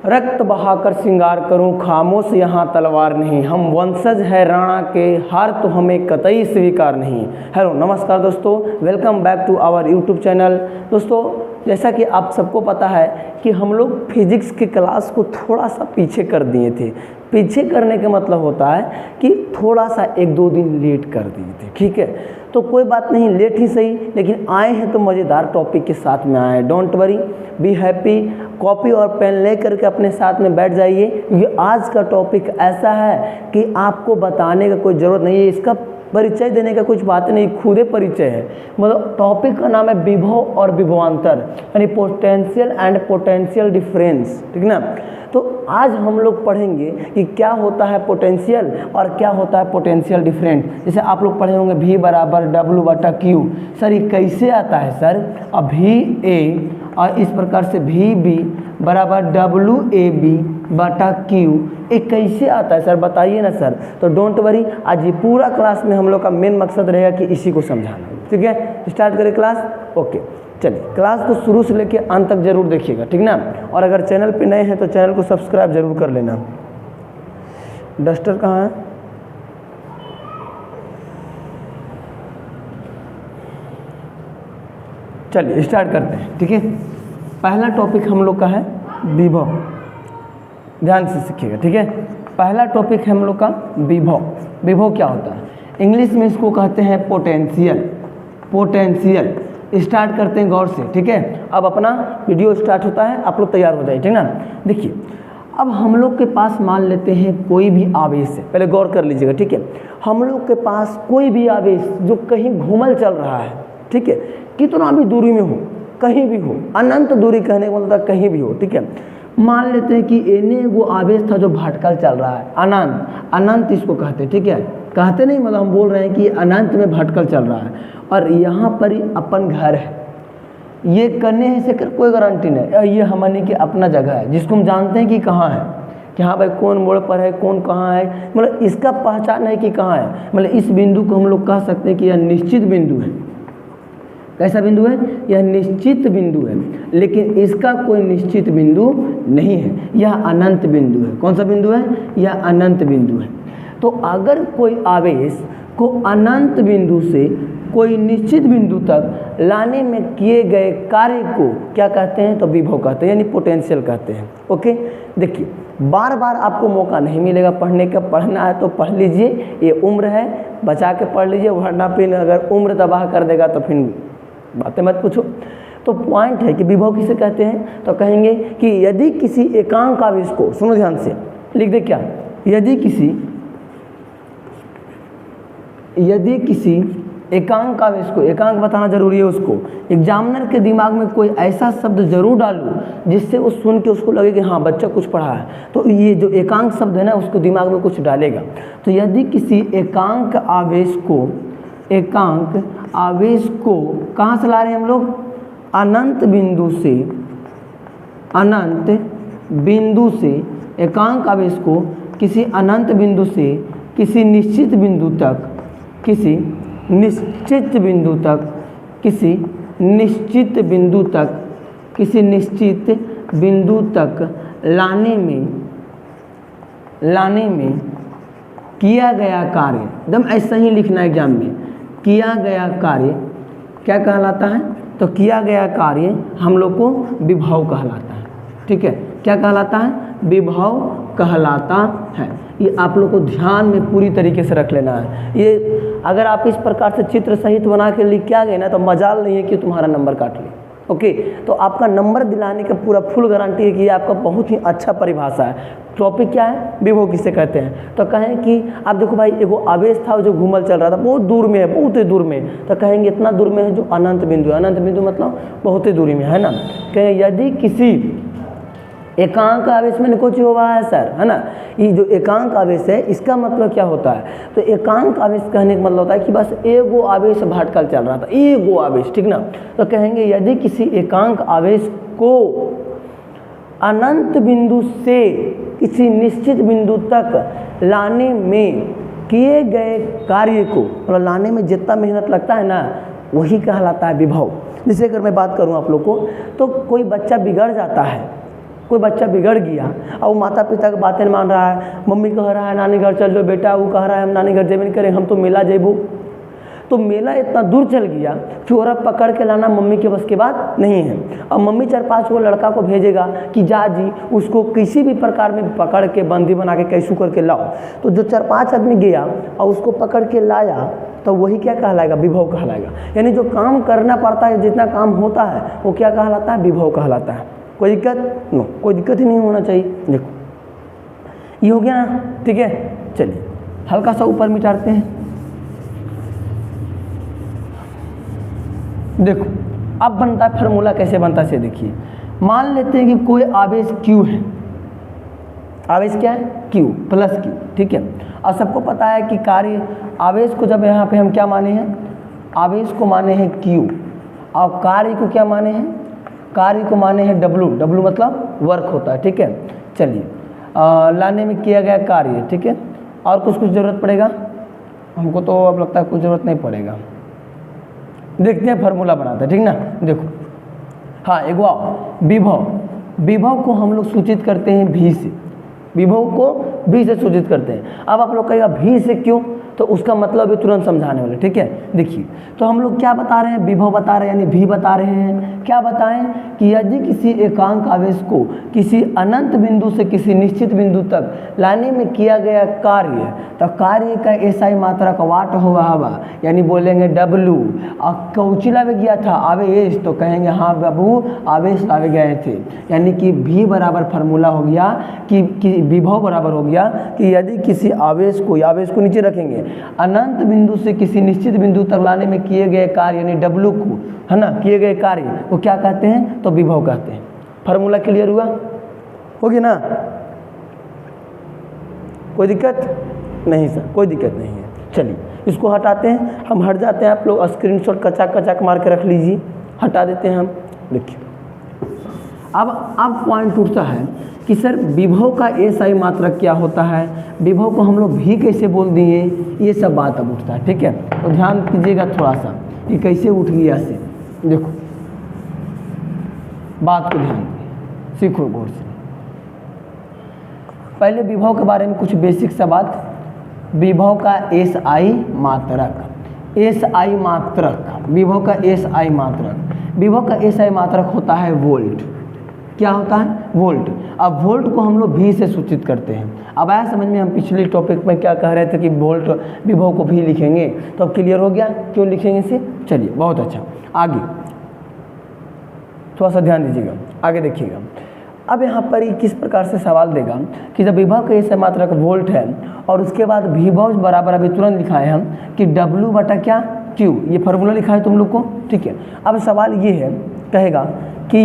रक्त बहाकर श्रृंगार करूं, खामोश यहाँ तलवार नहीं, हम वंशज है राणा के, हार तो हमें कतई स्वीकार नहीं। हेलो नमस्कार दोस्तों, welcome back to our YouTube channel. दोस्तों जैसा कि आप सबको पता है कि हम लोग फिजिक्स के क्लास को थोड़ा सा पीछे कर दिए थे। पीछे करने का मतलब होता है कि थोड़ा सा 1-2 दिन लेट कर दिए थे, ठीक है। तो कोई बात नहीं, लेट ही सही, लेकिन आए हैं तो मज़ेदार टॉपिक के साथ में आए हैं। Don't worry, be happy. Copy और पेन ले करके अपने साथ में बैठ जाइए, क्योंकि आज का टॉपिक ऐसा है कि आपको बताने का कोई ज़रूरत नहीं है, इसका परिचय देने का कुछ बात नहीं, खुदे परिचय है। मतलब टॉपिक का नाम है विभव और विभवांतर, यानी पोटेंशियल एंड पोटेंशियल डिफरेंस, ठीक ना। तो आज हम लोग पढ़ेंगे कि क्या होता है पोटेंशियल और क्या होता है पोटेंशियल डिफरेंस। जैसे आप लोग पढ़े होंगे V बराबर W/Q। सर ये कैसे आता है सर? अब VA और इस प्रकार से VB बराबर WAB/Q, ये कैसे आता है सर, बताइए ना सर। तो डोंट वरी, आज ये पूरा क्लास में हम लोग का मेन मकसद रहेगा कि इसी को समझाना, ठीक है। स्टार्ट करें क्लास। ओके चलिए, क्लास को शुरू से लेके अंत तक जरूर देखिएगा, ठीक ना। और अगर चैनल पे नए हैं तो चैनल को सब्सक्राइब जरूर कर लेना। डस्टर कहाँ है? चलिए स्टार्ट करते हैं, ठीक है। पहला टॉपिक हम लोग का है विभव, ध्यान से सीखिएगा, ठीक है। पहला टॉपिक है हम लोग का विभव। विभव क्या होता है? इंग्लिश में इसको कहते हैं पोटेंशियल। पोटेंशियल स्टार्ट करते हैं गौर से, ठीक है। अब अपना वीडियो स्टार्ट होता है, आप लोग तैयार हो जाइए, ठीक ना। देखिए अब हम लोग के पास मान लेते हैं कोई भी आवेश है, पहले गौर कर लीजिएगा, ठीक है। हम लोग के पास कोई भी आवेश जो कहीं घूमल चल रहा है, ठीक है, कितना भी दूरी में हो, कहीं भी हो, अनंत दूरी कहने का मतलब कहीं भी हो, ठीक है। मान लेते हैं कि एने वो आवेश था जो भटकल चल रहा है, अनंत, अनंत इसको कहते हैं, ठीक है। कहते नहीं, मतलब हम बोल रहे हैं कि अनंत में भटकल चल रहा है, और यहाँ पर ही अपन घर है। ये करने से कोई गारंटी नहीं, ये हमने की अपना जगह है जिसको हम जानते हैं कि कहाँ है, कि हाँ भाई कौन मोड़ पर है, कौन कहाँ है, मतलब इसका पहचान है कि कहाँ है। मतलब इस बिंदु को हम लोग कह सकते हैं कि यह निश्चित बिंदु है। कैसा बिंदु है? यह निश्चित बिंदु है, लेकिन इसका कोई निश्चित बिंदु नहीं है, यह अनंत बिंदु है। कौन सा बिंदु है? यह अनंत बिंदु है। तो अगर कोई आवेश को अनंत बिंदु से कोई निश्चित बिंदु तक लाने में किए गए कार्य को क्या कहते हैं? तो विभव कहते हैं, यानी पोटेंशियल कहते हैं। ओके, देखिए बार बार आपको मौका नहीं मिलेगा पढ़ने का, पढ़ना है तो पढ़ लीजिए, ये उम्र है, बचा के पढ़ लीजिए, वरना फिर अगर उम्र तबाह कर देगा तो फिर बातें मत पूछो। तो पॉइंट है कि विभव किसे कहते हैं? तो कहेंगे कि यदि किसी एकांक आवेश को, सुनो ध्यान से, लिख दे क्या, यदि किसी एकांक आवेश को, एकांक बताना जरूरी है उसको, एग्जामिनर के दिमाग में कोई ऐसा शब्द जरूर डालूं जिससे वो सुन के उसको लगे कि हाँ बच्चा कुछ पढ़ा है, तो ये जो एकांक शब्द है ना उसको दिमाग में कुछ डालेगा। तो यदि किसी एकांक आवेश को कहाँ से ला रहे हैं हम लोग? अनंत बिंदु से एकांक आवेश को किसी अनंत बिंदु से किसी निश्चित बिंदु तक लाने में किया गया कार्य, एकदम ऐसा ही लिखना है एग्जाम में, किया गया कार्य क्या कहलाता है? तो किया गया कार्य हम लोग को विभव कहलाता है, ठीक है। क्या कहलाता है? विभव कहलाता है। ये आप लोग को ध्यान में पूरी तरीके से रख लेना है। ये अगर आप इस प्रकार से चित्र सहित बना के लिख के आ गए ना तो मजाल नहीं है कि तुम्हारा नंबर काट ले। ओके, तो आपका नंबर दिलाने का पूरा फुल गारंटी है कि ये आपका बहुत ही अच्छा परिभाषा है। टॉपिक क्या है? विभव किसे कहते हैं? तो कहें कि आप देखो भाई, एगो आवेश था जो घूमल चल रहा था, बहुत दूर में है, बहुत ही दूर में, तो कहेंगे इतना दूर में है जो अनंत बिंदु है। अनंत बिंदु मतलब बहुत ही दूरी में है ना। कहें यदि किसी एकांक आवेश में कुछ हुआ है सर, है ना, ये जो एकांक आवेश है इसका मतलब क्या होता है? तो एकांक आवेश कहने का मतलब होता है कि बस एगो आवेश भटकल चल रहा था, एगो आवेश, ठीक ना। तो कहेंगे यदि किसी एकांक आवेश को अनंत बिंदु से किसी निश्चित बिंदु तक लाने में किए गए कार्य को, मतलब लाने में जितना मेहनत लगता है ना वही कहलाता है विभव। जैसे अगर मैं बात करूं आप लोग को, तो कोई बच्चा बिगड़ जाता है, कोई बच्चा बिगड़ गया और वो माता पिता की बातें मान रहा है, मम्मी कह रहा है नानी घर चल जाओ बेटा, वो कह रहा है हम नानी घर जेबे नहीं करें, हम तो मेला जेबू। तो मेला इतना दूर चल गया कि औरा पकड़ के लाना मम्मी के बस के बात नहीं है। अब मम्मी 4-5 वो लड़का को भेजेगा कि जा जी उसको किसी भी प्रकार में पकड़ के बंदी बना के कैसू करके लाओ। तो जो 4-5 आदमी गया और उसको पकड़ के लाया तो वही क्या कहलाएगा, विभव कहलाएगा। यानी जो काम करना पड़ता है, जितना काम होता है वो क्या कहलाता है, विभव कहलाता है। कोई दिक्कत नो, कोई दिक्कत ही नहीं होना चाहिए। देखो ये हो गया ना, ठीक है। चलिए हल्का सा ऊपर मिटाते हैं। देखो अब बनता है फार्मूला, कैसे बनता है से देखिए। मान लेते हैं कि कोई आवेश Q है, आवेश क्या है Q प्लस Q, ठीक है। और सबको पता है कि कार्य आवेश को जब यहाँ पे हम क्या माने हैं, आवेश को माने हैं Q और कार्य को क्या माने हैं, कार्य को माने हैं W। W मतलब वर्क होता है, ठीक है। चलिए लाने में किया गया कार्य, ठीक है। और कुछ ज़रूरत पड़ेगा हमको, तो अब लगता है कुछ ज़रूरत नहीं पड़ेगा। देखते हैं फार्मूला बनाते हैं, ठीक ना। देखो हाँ एक विभव, विभव को हम लोग सूचित करते हैं V से, विभव को V से सूचित करते हैं। अब आप लोग कहेगा V से क्यों, तो उसका मतलब है तुरंत समझाने वाले, ठीक है। देखिए तो हम लोग क्या बता रहे हैं, विभव बता रहे हैं यानी V बता रहे हैं। क्या बताएं कि यदि किसी एकांक आवेश को किसी अनंत बिंदु से किसी निश्चित बिंदु तक लाने में किया गया कार्य, तो कार्य का एसआई मात्रक वाट हुआ हवा, यानी बोलेंगे W। और कौची लावे गया था, आवेश, तो कहेंगे हाँ बाबू आवेश लावे गए थे। यानी कि V बराबर फार्मूला हो गया कि विभव बराबर हो गया कि यदि किसी आवेश को नीचे रखेंगे, अनंत बिंदु से किसी निश्चित बिंदु तक लाने में किए गए कार्य यानी W को, है ना, किए गए कार्य वो क्या कहते हैं, तो विभव कहते हैं। फार्मूला क्लियर हुआ, होगी ना, कोई दिक्कत नहीं सर, कोई दिक्कत नहीं है। चलिए इसको हटाते हैं, हम हट जाते हैं। आप लोग स्क्रीनशॉट कचाक मार के रख लीजिए, हटा देते हैं हम। देखिए अब पॉइंट उठता है कि सर विभव का एसआई मात्रक क्या होता है, विभव को हम लोग भी कैसे बोल दिए, ये सब बात अब उठता है, ठीक है। तो ध्यान कीजिएगा थोड़ा सा कि कैसे उठ गया से। देखो बात को ध्यान दीजिए, सीखो गौर से। पहले विभव के बारे में कुछ बेसिक सा बात। विभव का एसआई मात्रक, एसआई मात्रक, विभव का एसआई मात्रक, विभव का एसआई मात्रक होता है वोल्ट। क्या होता है, वोल्ट। अब वोल्ट को हम लोग V से सूचित करते हैं। अब आया समझ में, हम पिछले टॉपिक में क्या कह रहे थे कि वोल्ट विभव को भी लिखेंगे, तो अब क्लियर हो गया क्यों लिखेंगे इसे। चलिए बहुत अच्छा, आगे थोड़ा सा ध्यान दीजिएगा, आगे देखिएगा। अब यहाँ पर ही किस प्रकार से सवाल देगा कि जब विभव का एसआई मात्रक वोल्ट है और उसके बाद विभव बराबर अभी तुरंत लिखाए हम कि W बटा क्या Q, ये फार्मूला लिखा है तुम लोग को, ठीक है। अब सवाल ये है, कहेगा कि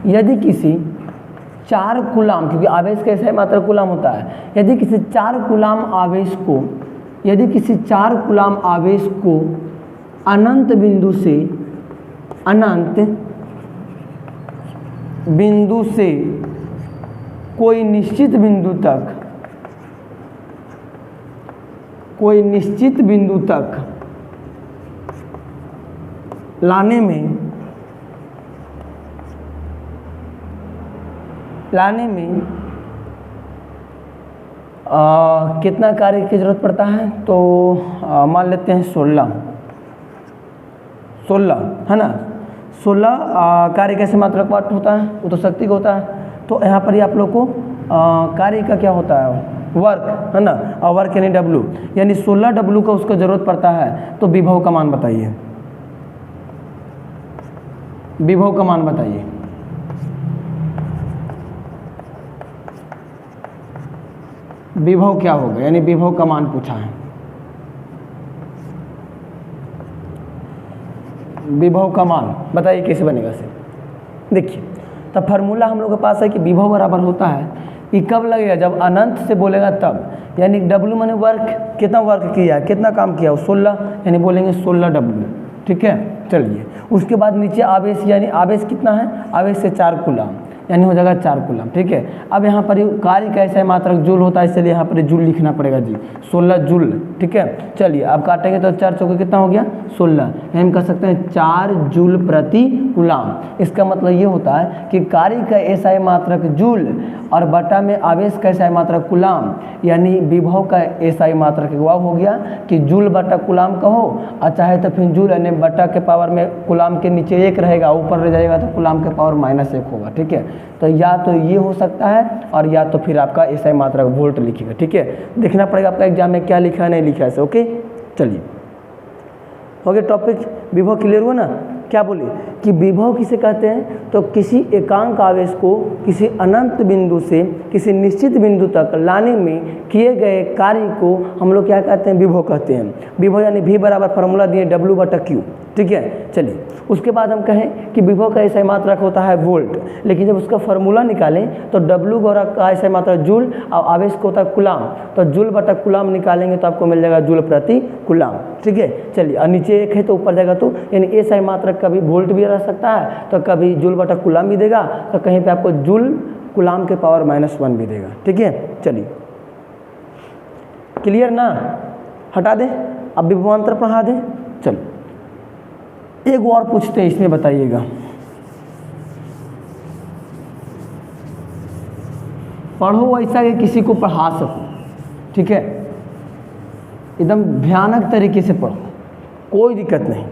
यदि किसी 4 कूलाम, क्योंकि आवेश का एसआई मात्रक कूलाम होता है, यदि किसी 4 कूलाम आवेश को अनंत बिंदु से कोई निश्चित बिंदु तक लाने में कितना कार्य की जरूरत पड़ता है, तो मान लेते हैं 16, है ना। 16 कार्य कैसे मात्रक वाट होता है, वो तो शक्ति का होता है। तो यहाँ पर ही आप लोग को कार्य का क्या होता है, वर्क, है ना। और वर्क यानी W, यानी 16 W का उसको जरूरत पड़ता है। तो विभव का मान बताइए, विभव का मान बताइए। विभव क्या होगा, यानी विभव का मान पूछा है। विभव का मान बताइए कैसे बनेगा से। देखिए तब फार्मूला हम लोग के पास है कि विभव बराबर होता है, ये कब लगेगा, जब अनंत से बोलेगा तब। यानी W माने वर्क, कितना वर्क किया, कितना काम किया, 16, यानी बोलेंगे 16 W, ठीक है। चलिए उसके बाद नीचे आवेश, यानी आवेश कितना है, आवेश से 4 कूलाम, यानी हो जाएगा 4 कूलम। ठीक है, अब यहाँ पर कार्य का ऐसा मात्रक जूल होता है, इसलिए यहाँ पर जूल लिखना पड़ेगा जी, 16 जूल। ठीक है, चलिए अब काटेंगे तो 4 चौके कितना हो गया 16, हम कह सकते हैं 4 जूल प्रति कूलम। इसका मतलब ये होता है कि कार्य का ऐसा मात्रक जूल और बटा में आवेश का ऐसा मात्रक कूलम, यानी विभव का ऐसा मात्रक वह हो गया कि जूल बटा कूलम कहो, और चाहे तो फिर जूल यानी बटा के पावर में कूलम के नीचे 1 रहेगा, ऊपर रह जाएगा तो कूलम के पावर -1 होगा। ठीक है, तो या तो ये हो सकता है और या तो फिर आपका ऐसा मात्रक वोल्ट लिखेगा। ठीक है, देखना पड़ेगा आपका एग्जाम में क्या लिखा है नहीं लिखा है ऐसे। ओके, चलिए हो गया टॉपिक, विभव क्लियर हुआ ना। क्या बोले कि विभव किसे कहते हैं, तो किसी एकांक आवेश को किसी अनंत बिंदु से किसी निश्चित बिंदु तक लाने में किए गए कार्य को हम लोग क्या कहते हैं, विभव कहते हैं। विभव यानी V बराबर फार्मूला दिए W/Q। ठीक है, चलिए उसके बाद हम कहें कि विभव का ऐसा मात्रक होता है वोल्ट, लेकिन जब उसका फार्मूला निकालें तो W का ऐसा मात्रक जूल और आवेश को होता है कूलम, तो जूल बटा कूलम निकालेंगे तो आपको मिल जाएगा जूल प्रति कूलम। ठीक है, चलिए और नीचे 1 है तो ऊपर जाएगा, तो यानी ऐसा मात्रक कभी वोल्ट भी रह सकता है तो कभी जूल बटा कूलम भी देगा, तो कहीं पे आपको जूल कूलम के पावर -1 भी देगा। ठीक है, चलिए क्लियर ना, हटा दें, अब विभवांतर पढ़ा दें। चलो एक और पूछते हैं, इसमें बताइएगा, पढ़ो ऐसा कि किसी को पढ़ा सको। ठीक है, एकदम भयानक तरीके से पढ़ो, कोई दिक्कत नहीं।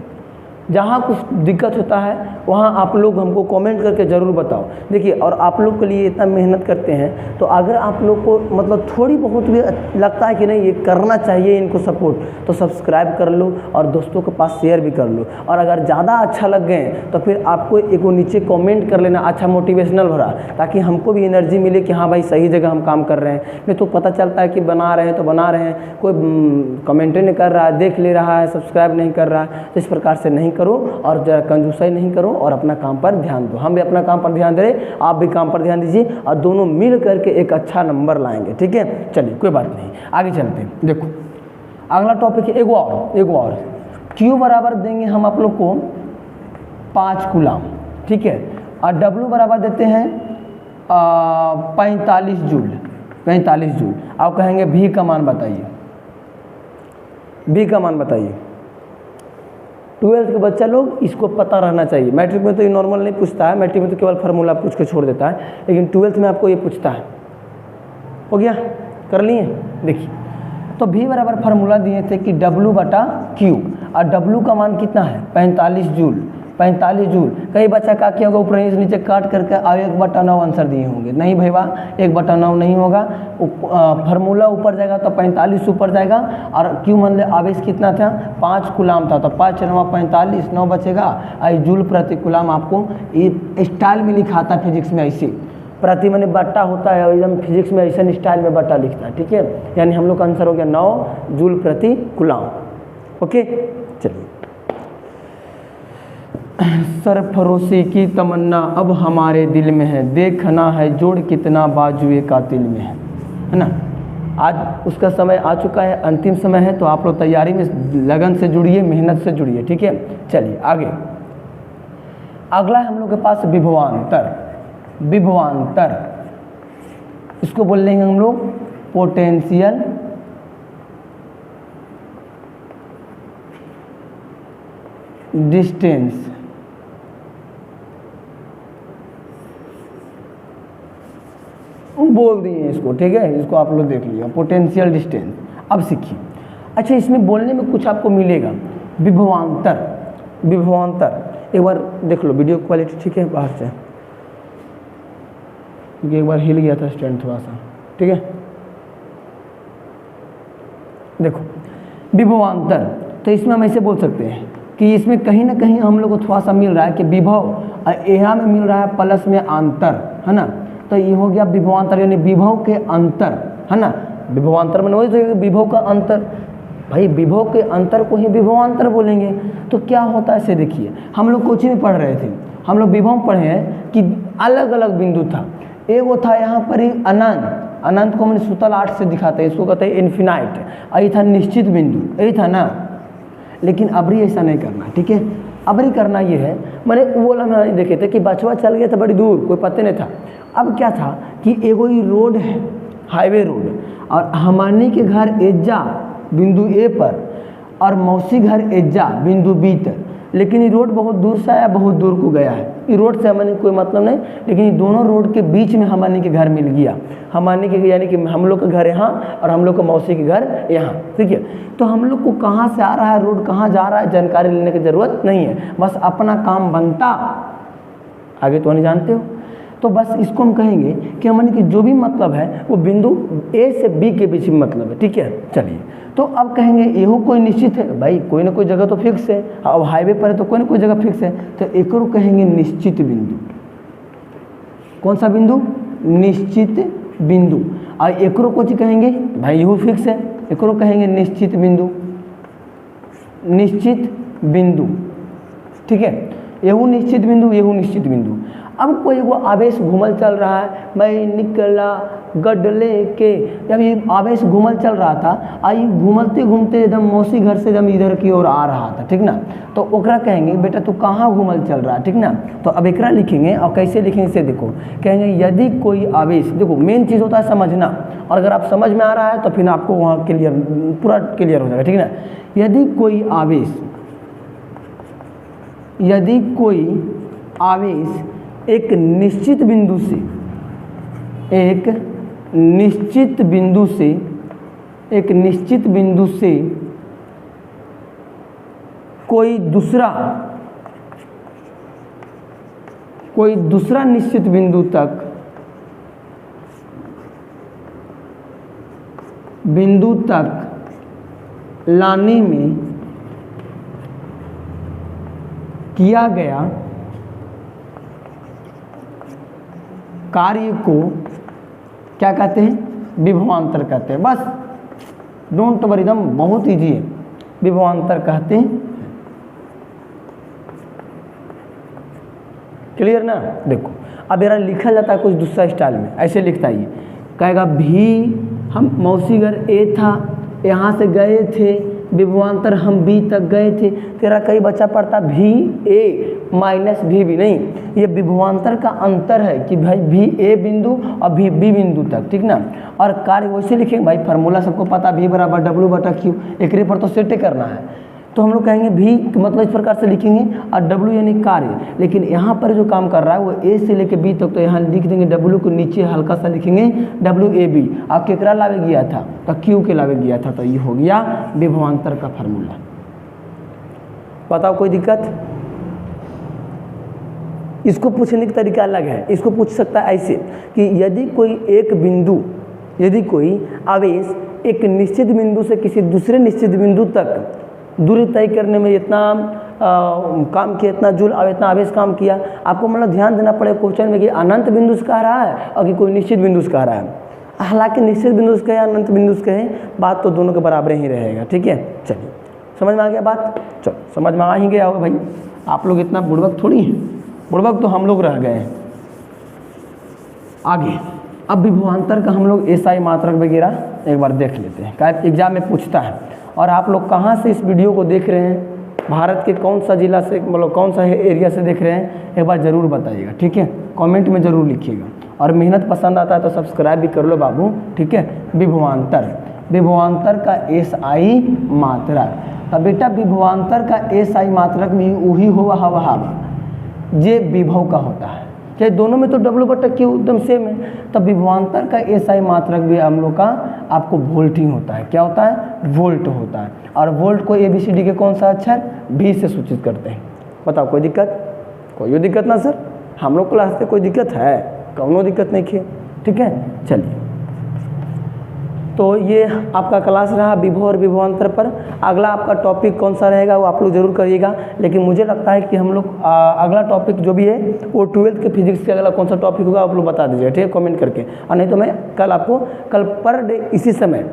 जहाँ कुछ दिक्कत होता है वहाँ आप लोग हमको कमेंट करके ज़रूर बताओ। देखिए, और आप लोग के लिए इतना मेहनत करते हैं, तो अगर आप लोग को मतलब थोड़ी बहुत भी लगता है कि नहीं ये करना चाहिए इनको सपोर्ट, तो सब्सक्राइब कर लो और दोस्तों के पास शेयर भी कर लो। और अगर ज़्यादा अच्छा लग गए तो फिर आपको एक नीचे कमेंट कर लेना, अच्छा मोटिवेशनल भरा, ताकि हमको भी एनर्जी मिले कि हाँ भाई सही जगह हम काम कर रहे हैं। नहीं तो पता चलता है कि बना रहे हैं तो बना रहे हैं, कोई कमेंट नहीं कर रहा है, देख ले रहा है, सब्सक्राइब नहीं कर रहा है, तो इस प्रकार से नहीं करो और जरा कंजूसाई नहीं करो और अपना काम पर ध्यान दो। हम भी अपना काम पर ध्यान दे रहे, आप भी काम पर ध्यान दीजिए और दोनों मिल करके एक अच्छा नंबर लाएंगे। ठीक है, चलिए कोई बात नहीं, आगे चलते हैं। देखो अगला टॉपिक है एक और Q बराबर देंगे हम आप लोग को 5 कूलम। ठीक है, और W बराबर देते हैं 45 जूल। आप कहेंगे V का मान बताइए, V का मान बताइए। 12th के बच्चा लोग इसको पता रहना चाहिए। मैट्रिक में तो ये नॉर्मल नहीं पूछता है, मैट्रिक में तो केवल फार्मूला पूछ के छोड़ देता है, लेकिन 12th में आपको ये पूछता है। हो गया, कर लिए। देखिए तो V बराबर फार्मूला दिए थे कि W/Q, और W का मान कितना है 45 जूल। कई बच्चा का क्या होगा, ऊपर नीचे काट करके और 1/9 आंसर दिए होंगे। नहीं भैया, 1/9 नहीं होगा, फार्मूला ऊपर जाएगा तो 45 ऊपर जाएगा, और Q मान ले आवेश कितना था 5 कूलम था, तो 5 × 9 45, 9 बचेगा। और जूल प्रति कूलम आपको ये स्टाइल में लिखा था फिजिक्स में, ऐसे प्रति मैंने बट्टा होता है, एकदम फिजिक्स में ऐसे स्टाइल में बट्टा लिखता है। ठीक है, यानी हम लोग का आंसर हो गया 9 जूल प्रति कूलम। ओके, चलिए। सरफरोशी की तमन्ना अब हमारे दिल में है, देखना है जोड़ कितना बाजुए कातिल में है ना। आज उसका समय आ चुका है, अंतिम समय है, तो आप लोग तैयारी में लगन से जुड़िए, मेहनत से जुड़िए। ठीक है, चलिए आगे। अगला है हम लोग के पास विभवांतर, इसको बोल लेंगे हम लोग पोटेंशियल डिस्टेंस। बोल दिए इसको। ठीक है, इसको आप लोग देख लिया, पोटेंशियल डिस्टेंस। अब सीखिए, अच्छा इसमें बोलने में कुछ आपको मिलेगा। विभवांतर एक बार देख लो, वीडियो क्वालिटी ठीक है बाहर से, क्योंकि एक बार हिल गया था स्टैंड थोड़ा सा। ठीक है, देखो विभवांतर, तो इसमें हम ऐसे बोल सकते हैं कि इसमें कहीं ना कहीं हम लोग को थोड़ा सा मिल रहा है कि विभव, यहाँ में मिल रहा है प्लस में अंतर, है ना। तो ये हो गया विभवांतर, यानी विभव के अंतर, है ना। विभवांतर में वही तो विभव का अंतर, भाई विभव के अंतर को ही विभवांतर बोलेंगे। तो क्या होता है इसे देखिए, हम लोग कोचिंग में पढ़ रहे थे, हम लोग विभव पढ़े हैं कि अलग अलग बिंदु था। एक वो था यहाँ पर ही अनंत को मैंने सूत्र 8 से दिखाते हैं, इसको कहते हैं इन्फिनाइट। यही था निश्चित बिंदु, यही था ना। लेकिन अब भी ऐसा नहीं करना, ठीक है। अब नहीं करना ये है, मैंने वो वाला मैंने देखे थे कि बचवा चल गया था बड़ी दूर, कोई पता नहीं था। अब क्या था कि एगो ही रोड है, हाईवे रोड, और हमानी के घर एज्जा बिंदु ए पर और मौसी घर एज्जा बिंदु बी तक, लेकिन ये रोड बहुत दूर से आया, बहुत दूर को गया है। ये रोड से हमारे कोई मतलब नहीं, लेकिन ये दोनों रोड के बीच में हमानी के घर मिल गया। हमानी के यानी कि हम लोग का घर यहाँ और हम लोग का मौसी के घर यहाँ, ठीक है। तो हम लोग को कहाँ से आ रहा है रोड, कहाँ जा रहा है, जानकारी लेने की ज़रूरत नहीं है, बस अपना काम बनता, आगे तो नहीं जानते हो। तो बस इसको हम कहेंगे कि हमारे की जो भी मतलब है वो बिंदु ए से बी के बीच में मतलब है, ठीक है। चलिए, तो अब कहेंगे एहो कोई निश्चित है, भाई कोई ना कोई जगह तो फिक्स है, अब हाईवे पर है तो कोई ना कोई जगह फिक्स है, तो एक कहेंगे निश्चित बिंदु। कौन सा बिंदु? निश्चित बिंदु। और एक को कहेंगे भाई यहू फिक्स है, एक कहेंगे निश्चित बिंदु, निश्चित बिंदु, ठीक है। यहू निश्चित बिंदु, यहू निश्चित बिंदु। अब कोई वो आवेश घूमल चल रहा है, मैं निकला गड्ढले के, जब ये आवेश घूमल चल रहा था, आई घूमते घूमते एकदम मौसी घर से एकदम इधर की ओर आ रहा था, ठीक ना। तो ओकरा कहेंगे बेटा तू कहाँ घूमल चल रहा है, ठीक ना। तो अब एकरा लिखेंगे, और कैसे लिखेंगे से देखो, कहेंगे यदि कोई आवेश, देखो मेन चीज़ होता है समझना, और अगर आप समझ में आ रहा है तो फिर आपको वहाँ क्लियर, पूरा क्लियर हो जाएगा, ठीक ना। यदि कोई आवेश, यदि कोई आवेश एक निश्चित बिंदु से, एक निश्चित बिंदु से, एक निश्चित बिंदु से कोई दूसरा निश्चित बिंदु तक, लाने में किया गया कार्य को क्या कहते हैं? विभवांतर कहते हैं। बस डोंट वरी, एकदम बहुत ईजी है, विभवांतर कहते हैं। क्लियर ना। देखो अब मेरा लिखा जाता है कुछ दूसरा स्टाइल में, ऐसे लिखता है, कहेगा भी हम मौसी घर ए था, यहाँ से गए थे, विभवांतर हम बी तक गए थे। तेरा कई बच्चा पढ़ता भी ए माइनस भी नहीं, ये विभवांतर का अंतर है कि भाई भी ए बिंदु और भी बी बिंदु तक, ठीक ना। और कार्य वैसे लिखेंगे, भाई फार्मूला सबको पता, भी बराबर डब्ल्यू बटा क्यू, एक पर तो सेट करना है। तो हम लोग कहेंगे भी मतलब इस प्रकार से लिखेंगे, और डब्ल्यू यानी कार्य। लेकिन यहाँ पर जो काम कर रहा है वो ए से लेके बी तक, तो यहाँ लिख देंगे डब्ल्यू को नीचे हल्का सा लिखेंगे डब्ल्यू ए बी। अब केकरा लावे गया था तो क्यू के लावे गया था, तो ये हो गया विभवांतर का फार्मूला। बताओ कोई दिक्कत? इसको पूछने का तरीका अलग है, इसको पूछ सकता है ऐसे कि यदि कोई एक बिंदु, यदि कोई आवेश एक निश्चित बिंदु से किसी दूसरे निश्चित बिंदु तक दूरी तय करने में इतना काम किया, इतना जूल और इतना आवेश काम किया, आपको मतलब ध्यान देना पड़ेगा क्वेश्चन में कि अनंत बिंदु से कह रहा है और कि कोई निश्चित बिंदु से कह रहा है। हालांकि निश्चित बिंदु से कहे अनंत बिंदु से कहे, बात तो दोनों के बराबर ही रहेगा, ठीक है। चलिए समझ में आ गया बात? चलो समझ में आ ही गया होगा भाई, आप लोग इतना बुड़बक थोड़ी हैं, बुड़बक तो हम लोग रह गए हैं। आगे अब विभवांतर का हम लोग एसआई मात्रक वगैरह एक बार देख लेते हैं, क्या एग्जाम में पूछता है। और आप लोग कहाँ से इस वीडियो को देख रहे हैं, भारत के कौन सा जिला से, मतलब कौन सा एरिया से देख रहे हैं, एक बार ज़रूर बताइएगा, ठीक है। कमेंट में ज़रूर लिखिएगा, और मेहनत पसंद आता है तो सब्सक्राइब भी कर लो बाबू, ठीक है। विभवांतर, विभवांतर का एसआई मात्रक, तो बेटा विभवांतर का एसआई मात्रक भी वही होगा हवा जे विभव का होता है, चाहे दोनों में तो डब्ल्यू बटा क्यू एकदम सेम है। तब विभवांतर का एसआई मात्रक भी हम लोग का आपको वोल्टिंग होता है। क्या होता है? वोल्ट होता है। और वोल्ट को ABCD के कौन सा अक्षर भी से सूचित करते हैं। बताओ कोई दिक्कत? कोई दिक्कत ना सर, हम लोग क्लास से कोई दिक्कत है? कौनो दिक्कत नहीं है, ठीक है। चलिए तो ये आपका क्लास रहा विभव और विभवांतर पर। अगला आपका टॉपिक कौन सा रहेगा वो आप लोग जरूर करिएगा, लेकिन मुझे लगता है कि हम लोग अगला टॉपिक जो भी है वो 12th के फिजिक्स के अगला कौन सा टॉपिक होगा आप लोग बता दीजिए, ठीक है, कमेंट करके। और नहीं तो मैं कल आपको कल पर डे इसी समय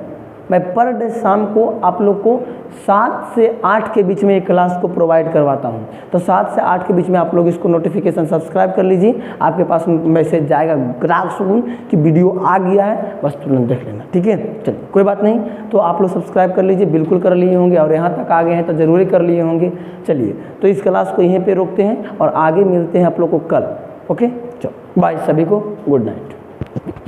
मैं पर डे शाम को आप लोग को 7 से 8 के बीच में एक क्लास को प्रोवाइड करवाता हूँ। तो 7 से 8 के बीच में आप लोग इसको नोटिफिकेशन सब्सक्राइब कर लीजिए, आपके पास मैसेज जाएगा ग्राहक सुकून कि वीडियो आ गया है, बस तुरंत देख लेना, ठीक है। चलिए कोई बात नहीं, तो आप लोग सब्सक्राइब कर लीजिए, बिल्कुल कर लिए होंगे, और यहाँ तक आ गए हैं तो ज़रूर कर लिए होंगे। चलिए तो इस क्लास को यहीं पे रोकते हैं और आगे मिलते हैं आप लोग को कल। ओके, चलो बाय सभी को, गुड नाइट।